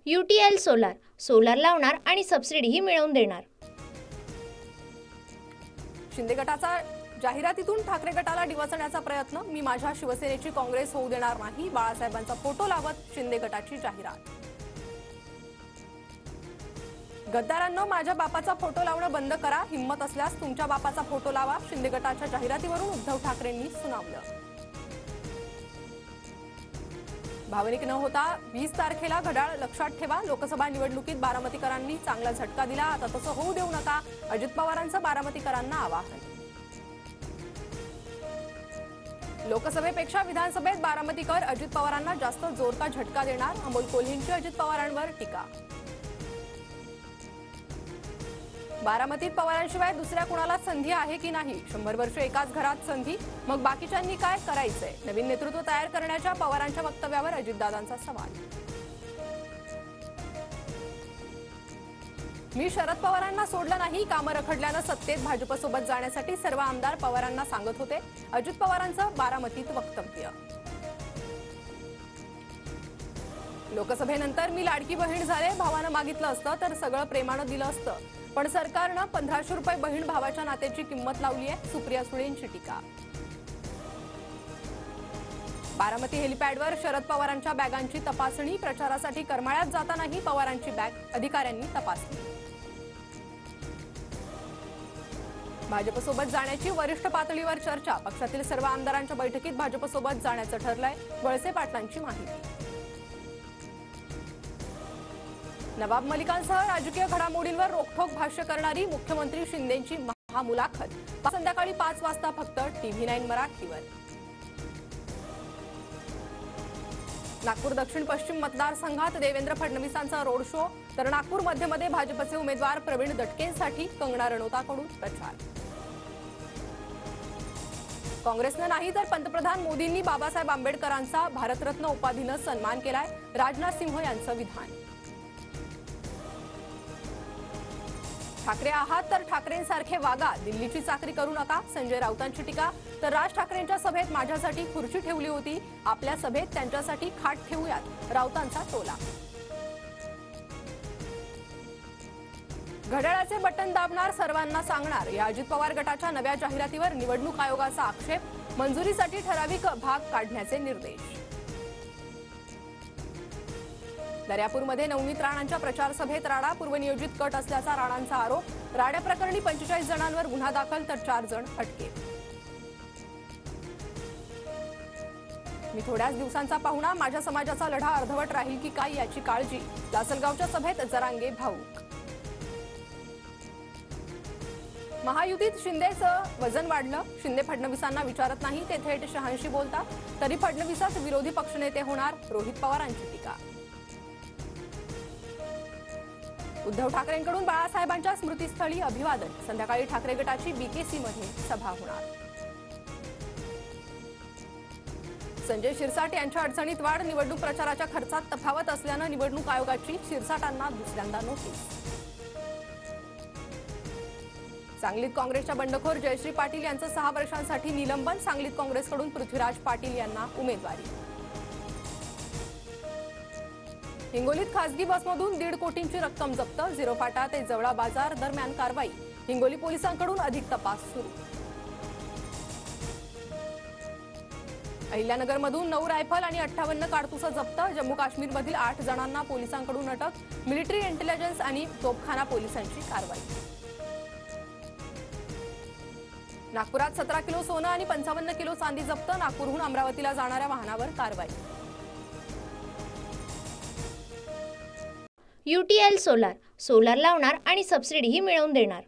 UTL solar, solar लावणार आणि सबसिडीही मिळवून देणार। शिंदे गटाचा जाहिरातीतून ठाकरे गटाला डिवचण्याचा प्रयत्न, मी माझ्या शिवसेनेची काँग्रेस होऊ देणार नाही, बाळासाहेबांचा फोटो लावत शिंदे गटाची जाहिरात। गद्दारांनो, माझ्या बापाचा फोटो लावणं बंद करा, हिम्मत असल्यास तुमच्या बापाचा फोटो लावा, शिंदे गटाच्या जाहिरातीवरून उद्धव ठाकरेंनी सुनावलं। भावनिक न होता 20 तारखेला घड्याळ लक्षात ठेवा, लोकसभा निवडणुकीत बारामतीकरांनी चांगला झटका दिला, आता तसं होऊ देऊ नका, अजित पवारांचं बारामतीकरांना आवाहन। लोकसभेपेक्षा विधानसभेत बारामतीकर अजित पवारांना जास्त जोर का झटका देणार, अमोल कोल्हेंची अजित पवारांवर टीका। बारामतीत पवारांशिवाय दुसऱ्या कुणाला संधी आहे की नाही, 100 वर्ष एकाच घरात संधी, मग बाकीच्यांनी काय करायचंय, नवीन नेतृत्व तयार करण्याच्या पवारांच्या वक्तव्यावर अजितदादांचा सवाल। मी शरद पवारांना सोडलं नाही, कामं रखडल्यानं सत्तेत भाजपसोबत जाण्यासाठी सर्व आमदार पवारांना सांगत होते, अजित पवारांचं बारामतीत वक्तव्य। लोकसभेनंतर मी लाडकी बहीण झाले, भावानं मागितलं असतं तर सगळं प्रेमानं दिलं असतं, पण सरकारनं 1500 रुपये बहीण भावाच्या नात्याची किंमत लावली आहे, सुप्रिया सुळेंची टीका। बारामती हेलिपॅडवर शरद पवारांच्या बॅगांची तपासणी, प्रचारासाठी करमाळ्यात जातानाही पवारांची बॅग अधिकाऱ्यांनी तपासली। भाजपसोबत जाण्याची वरिष्ठ पातळीवर चर्चा, पक्षातील सर्व आमदारांच्या बैठकीत भाजपसोबत जाण्याचं ठरलंय, वळसे पाटलांची माहिती। नवाब मलिकांसह राजकीय घडामोडींवर रोखठोक भाष्य करणारी मुख्यमंत्री शिंदेंची महामुलाखत, संध्याकाळी 5 वाजता फक्त TV9 मराठीवर। नागपूर दक्षिण पश्चिम मतदारसंघात देवेंद्र फडणवीसांचा रोड शो, तर नागपूर मध्यमध्ये भाजपचे उमेदवार प्रवीण दटकेंसाठी कंगना रणौताकडून प्रचार। काँग्रेसनं नाही तर पंतप्रधान मोदींनी बाबासाहेब आंबेडकरांचा भारतरत्न उपाधीनं सन्मान केलाय, राजनाथ सिंह यांचं विधान। ठाकरे आहात तर ठाकरेंसारखे वागा, दिल्लीची चाकरी करू नका, संजय राऊतांची टीका, तर राज ठाकरेंच्या सभेत माझ्यासाठी खुर्ची ठेवली होती, आपल्या सभेत त्यांच्यासाठी खाट ठेवूयात, राऊतांचा टोला। घड्याळाचे बटन दाबणार, सर्वांना सांगणार, या अजित पवार गटाच्या नव्या जाहिरातीवर निवडणूक आयोगाचा आक्षेप, मंजुरीसाठी ठराविक भाग काढण्याचे निर्देश। दर्यापूरमध्ये नवनीत राणांच्या प्रचार सभेत राडा, पूर्वनियोजित कट असल्याचा राणांचा आरोप, राड्याप्रकरणी 45 जणांवर गुन्हा दाखल तर 4 जण अटकेत। मी थोड्याच दिवसांचा पाहुणा, माझ्या समाजाचा लढा अर्धवट राहील की काय याची काळजी, लासलगावच्या सभेत जरांगे भाऊक। महायुतीत शिंदेचं वजन वाढलं, शिंदे फडणवीसांना विचारत नाही, ते थेट शहांशी बोलतात, तरी फडणवीसच विरोधी पक्षनेते होणार, रोहित पवारांची टीका। उद्धव ठाकरेंकडून बाळासाहेबांच्या स्मृतीस्थळी अभिवादन, संध्याकाळी ठाकरे गटाची BKC मध्ये सभा होणार। संजय शिरसाट यांच्या अडचणीत वाढ, निवडणूक प्रचाराच्या खर्चात तफावत असल्यानं निवडणूक आयोगाची शिरसाटांना दुसऱ्यांदा नोटीस। सांगलीत काँग्रेसच्या बंडखोर जयश्री पाटील यांचं 6 वर्षांसाठी निलंबन, सांगलीत काँग्रेसकडून पृथ्वीराज पाटील यांना उमेदवारी। हिंगोलीत खासगी बसमधून 1.5 कोटींची रक्कम जप्त, झिरो फाटा ते जवळा बाजार दरम्यान कारवाई, हिंगोली पोलिसांकडून अधिक तपास सुरू। अहिल्यानगरमधून 9 रायफल आणि 58 कारतुसं जप्त, जम्मू काश्मीरमधील 8 जणांना पोलिसांकडून अटक, मिलिटरी इंटेलिजन्स आणि तोफखाना पोलिसांची कारवाई। नागपुरात 17 किलो सोनं आणि 55 किलो चांदी जप्त, नागपूरहून अमरावतीला जाणाऱ्या वाहनावर कारवाई। UTL सोलार, सोलार लावणार आणि सबसिडीही मिळवून देणार।